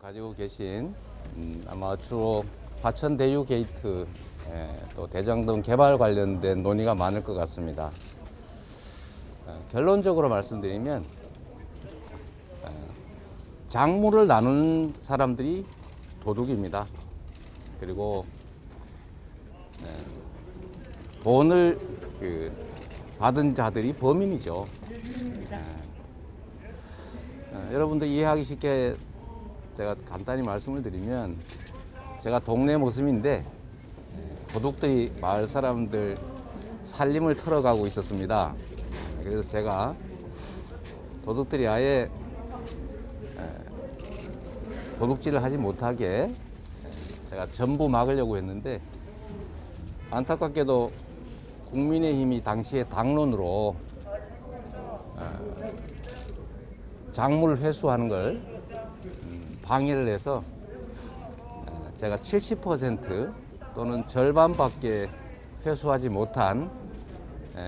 가지고 계신 아마 주로 화천 대유 게이트 또 대장동 개발 관련된 논의가 많을 것 같습니다. 결론적으로 말씀드리면 작물을 나누는 사람들이 도둑입니다. 그리고 돈을 받은 자들이 범인이죠. 여러분들 이해하기 쉽게 제가 간단히 말씀을 드리면, 제가 동네 모습인데 도둑들이 마을 사람들 살림을 털어가고 있었습니다. 그래서 제가 도둑들이 아예 도둑질을 하지 못하게 제가 전부 막으려고 했는데, 안타깝게도 국민의힘이 당시에 당론으로 작물 회수하는 걸 방해를 해서 제가 70% 또는 절반밖에 회수하지 못한,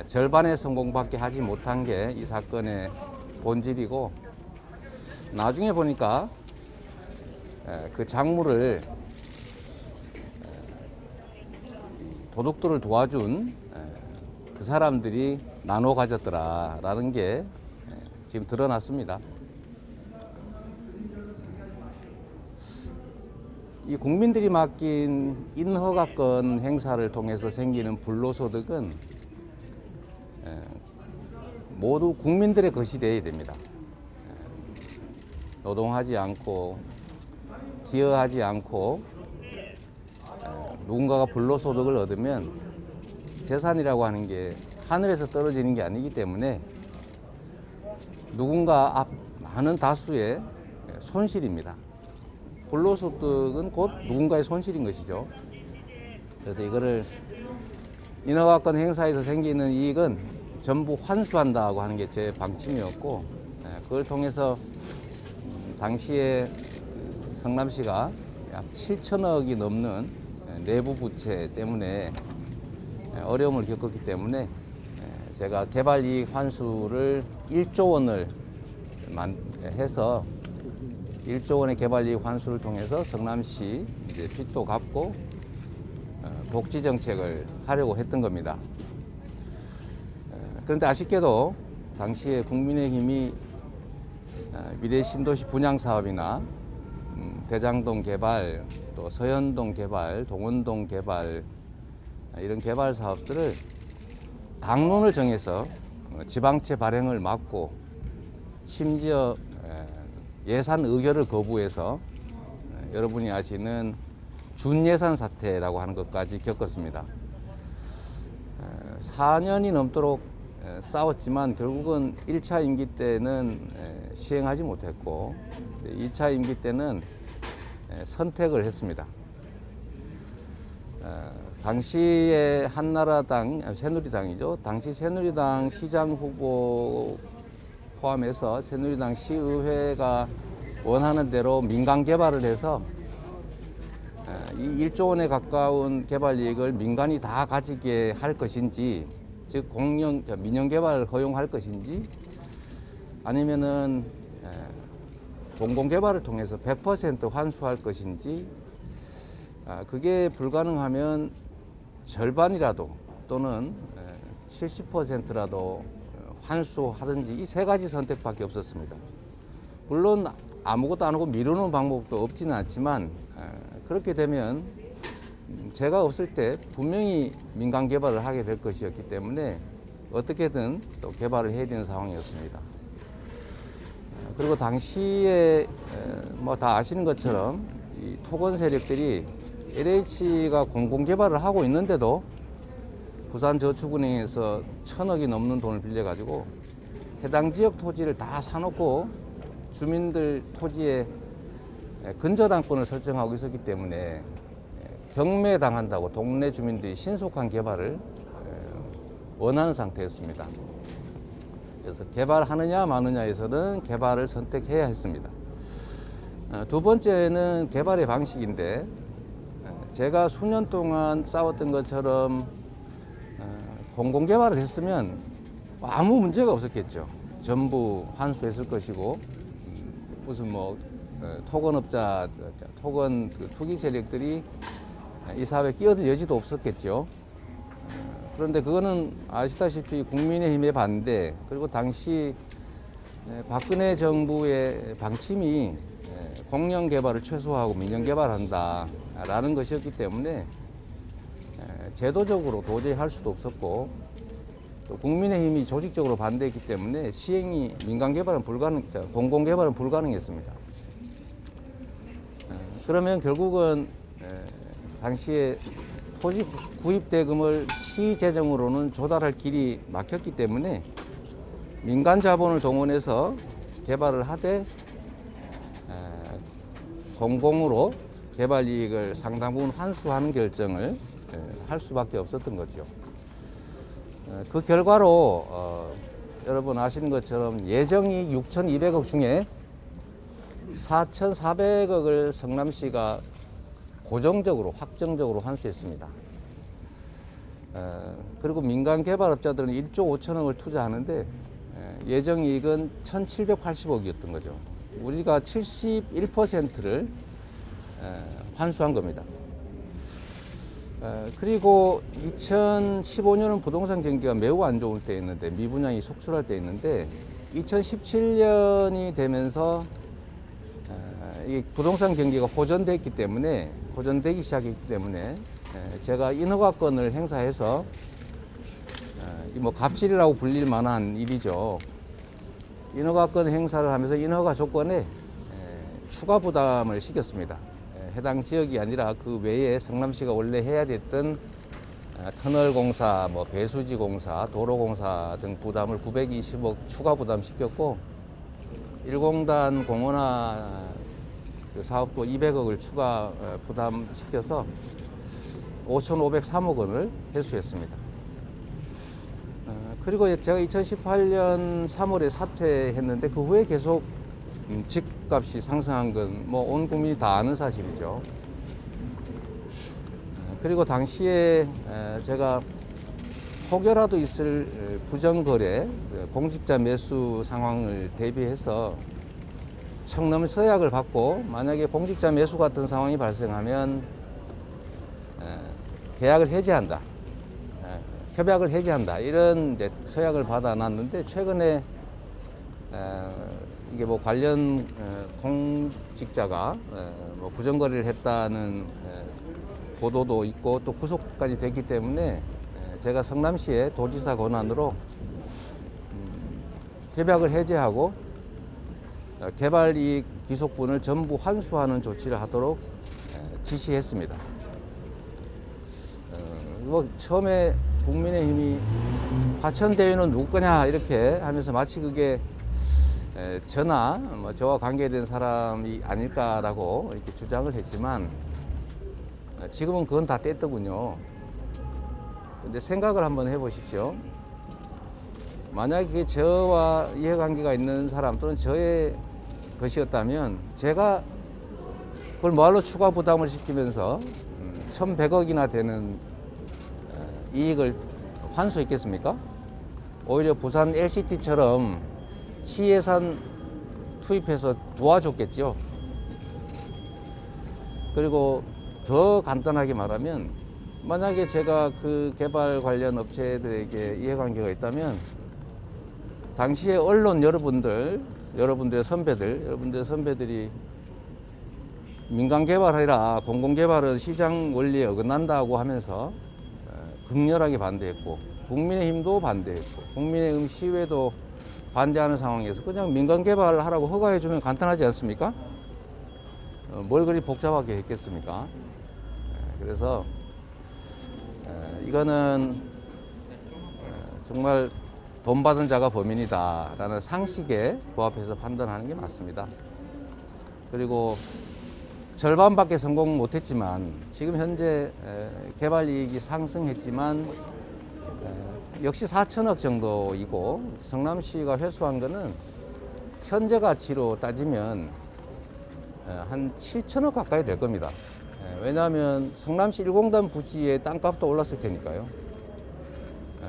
절반의 성공밖에 하지 못한 게 이 사건의 본질이고, 나중에 보니까 그 작물을 도둑들을 도와준 그 사람들이 나눠 가졌더라라는 게 지금 드러났습니다. 이 국민들이 맡긴 인허가권 행사를 통해서 생기는 불로소득은 모두 국민들의 것이 되어야 됩니다. 노동하지 않고 기여하지 않고 누군가가 불로소득을 얻으면 재산이라고 하는 게 하늘에서 떨어지는 게 아니기 때문에 누군가 많은 다수의 손실입니다. 불로소득은 곧 누군가의 손실인 것이죠. 그래서 이거를 인허가권 행사에서 생기는 이익은 전부 환수한다고 하는 게 제 방침이었고, 그걸 통해서 당시에 성남시가 약 7천억이 넘는 내부 부채 때문에 어려움을 겪었기 때문에 제가 개발이익 환수를 1조 원을 해서 1조 원의 개발이익 환수를 통해서 성남시 이제 빚도 갚고 복지 정책을 하려고 했던 겁니다. 그런데 아쉽게도 당시에 국민의힘이 미래 신도시 분양 사업이나 대장동 개발, 또 서현동 개발, 동원동 개발, 이런 개발 사업들을 당론을 정해서 지방채 발행을 막고, 심지어 예산 의결을 거부해서 여러분이 아시는 준예산 사태라고 하는 것까지 겪었습니다. 4년이 넘도록 싸웠지만 결국은 1차 임기 때는 시행하지 못했고, 2차 임기 때는 선택을 했습니다. 당시에 한나라당, 새누리당이죠. 당시 새누리당 시장 후보 포함해서 새누리당 시의회가 원하는 대로 민간 개발을 해서 이 1조 원에 가까운 개발 이익을 민간이 다 가지게 할 것인지, 즉 민영 개발을 허용할 것인지, 아니면은 공공 개발을 통해서 100% 환수할 것인지, 그게 불가능하면 절반이라도 또는 70%라도 환수하든지, 이 세 가지 선택밖에 없었습니다. 물론 아무것도 안 하고 미루는 방법도 없지는 않지만, 그렇게 되면 제가 없을 때 분명히 민간 개발을 하게 될 것이었기 때문에 어떻게든 또 개발을 해야 되는 상황이었습니다. 그리고 당시에 뭐 다 아시는 것처럼 이 토건 세력들이 LH가 공공 개발을 하고 있는데도 부산저축은행에서 1,000억이 넘는 돈을 빌려가지고 해당 지역 토지를 다 사놓고 주민들 토지에 근저당권을 설정하고 있었기 때문에 경매당한다고 동네 주민들이 신속한 개발을 원하는 상태였습니다. 그래서 개발하느냐 마느냐에서는 개발을 선택해야 했습니다. 두 번째는 개발의 방식인데, 제가 수년 동안 싸웠던 것처럼 공공개발을 했으면 아무 문제가 없었겠죠. 전부 환수했을 것이고, 무슨 뭐 토건업자, 토건 그 투기 세력들이 이 사회에 끼어들 여지도 없었겠죠. 그런데 그거는 아시다시피 국민의힘의 반대, 그리고 당시 박근혜 정부의 방침이 공영 개발을 최소화하고 민영 개발한다라는 것이었기 때문에 제도적으로 도저히 할 수도 없었고, 또 국민의힘이 조직적으로 반대했기 때문에 시행이 민간 개발은 공공 개발은 불가능했습니다. 그러면 결국은 당시에 토지 구입 대금을 시 재정으로는 조달할 길이 막혔기 때문에 민간 자본을 동원해서 개발을 하되 공공으로 개발 이익을 상당 부분 환수하는 결정을 할 수밖에 없었던 거죠. 그 결과로 여러분 아시는 것처럼 예정이 6,200억 중에 4,400억을 성남시가 고정적으로 확정적으로 환수했습니다. 그리고 민간 개발업자들은 1조 5천억을 투자하는데 예정 이익은 1,780억이었던 거죠. 우리가 71%를 환수한 겁니다. 그리고 2015년은 부동산 경기가 매우 안 좋을 때였는데, 미분양이 속출할 때였는데, 2017년이 되면서 이 부동산 경기가 호전되기 시작했기 때문에 제가 인허가권을 행사해서 뭐 갑질이라고 불릴 만한 일이죠. 인허가권 행사를 하면서 인허가 조건에 추가 부담을 시켰습니다. 해당 지역이 아니라 그 외에 성남시가 원래 해야 됐던 터널 공사, 뭐 배수지 공사, 도로 공사 등 부담을 920억 추가 부담 시켰고, 1공단 공원화 그 사업도 200억을 추가 부담시켜서 5,503억 원을 회수했습니다. 그리고 제가 2018년 3월에 사퇴했는데 그 후에 계속 집값이 상승한 건 뭐 온 국민이 다 아는 사실이죠. 그리고 당시에 제가 혹여라도 있을 부정거래, 공직자 매수 상황을 대비해서 청렴 서약을 받고, 만약에 공직자 매수 같은 상황이 발생하면 계약을 해지한다, 협약을 해지한다, 이런 이제 서약을 받아놨는데, 최근에 이게 뭐 관련 공직자가 뭐 부정거래를 했다는 보도도 있고 또 구속까지 됐기 때문에 제가 성남시의 도지사 권한으로 협약을 해지하고 개발이익 귀속분을 전부 환수하는 조치를 하도록 지시했습니다. 뭐 처음에 국민의힘이 화천대유는 누구 거냐 이렇게 하면서 마치 그게 저나 뭐 저와 관계된 사람이 아닐까라고 이렇게 주장을 했지만, 지금은 그건 다 뗐더군요. 근데 생각을 한번 해보십시오. 만약에 저와 이해관계가 있는 사람 또는 저의 것이었다면 제가 그걸 뭐할로 추가 부담을 시키면서 1,100억이나 되는 이익을 환수했겠습니까? 오히려 부산 LCT처럼 시예산 투입해서 도와줬겠죠. 그리고 더 간단하게 말하면, 만약에 제가 그 개발 관련 업체들에게 이해관계가 있다면 당시에 언론 여러분들의 선배들이 민간 개발해라, 공공 개발은 시장 원리에 어긋난다고 하면서 극렬하게 반대했고, 국민의힘도 반대했고, 국민의힘 시의회도 반대하는 상황에서 그냥 민간 개발을 하라고 허가해주면 간단하지 않습니까? 뭘 그리 복잡하게 했겠습니까? 그래서 이거는 정말 돈 받은 자가 범인이다라는 상식에 부합해서 판단하는 게 맞습니다. 그리고 절반밖에 성공 못했지만, 지금 현재 개발 이익이 상승했지만 역시 4천억 정도이고, 성남시가 회수한 거는 현재 가치로 따지면 한 7천억 가까이 될 겁니다. 왜냐하면 성남시 1공단 부지의 땅값도 올랐을 테니까요.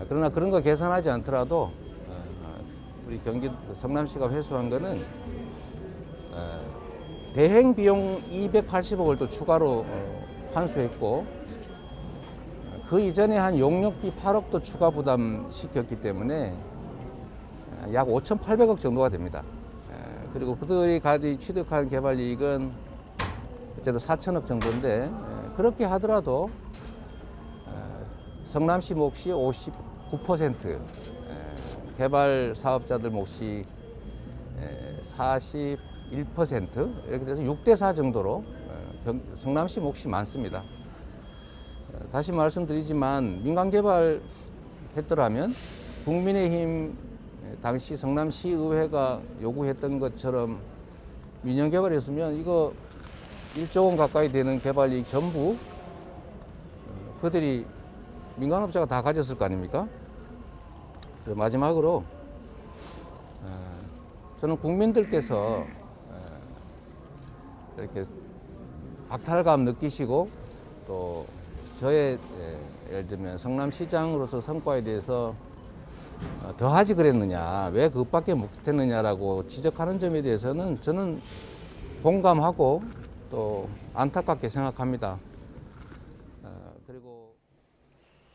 그러나 그런 거 계산하지 않더라도 우리 성남시가 회수한 거는 배행 비용 280억을 또 추가로 환수했고, 그 이전에 한 용역비 8억도 추가 부담시켰기 때문에 약 5,800억 정도가 됩니다. 그리고 그들이 취득한 개발 이익은 어쨌든 4천억 정도인데, 그렇게 하더라도 성남시 몫이 59%, 개발 사업자들 몫이 41%, 이렇게 돼서 6대4 정도로 성남시 몫이 많습니다. 다시 말씀드리지만 민간 개발 했더라면 국민의힘 당시 성남시의회가 요구했던 것처럼 민영 개발했으면 이거 1조 원 가까이 되는 개발 이익 전부 그들이 민간업자가 다 가졌을 거 아닙니까? 마지막으로 저는 국민들께서 이렇게 박탈감 느끼시고 또 저의 예를 들면 성남시장으로서 성과에 대해서 더 하지 그랬느냐, 왜 그것밖에 못했느냐라고 지적하는 점에 대해서는 저는 공감하고 또 안타깝게 생각합니다.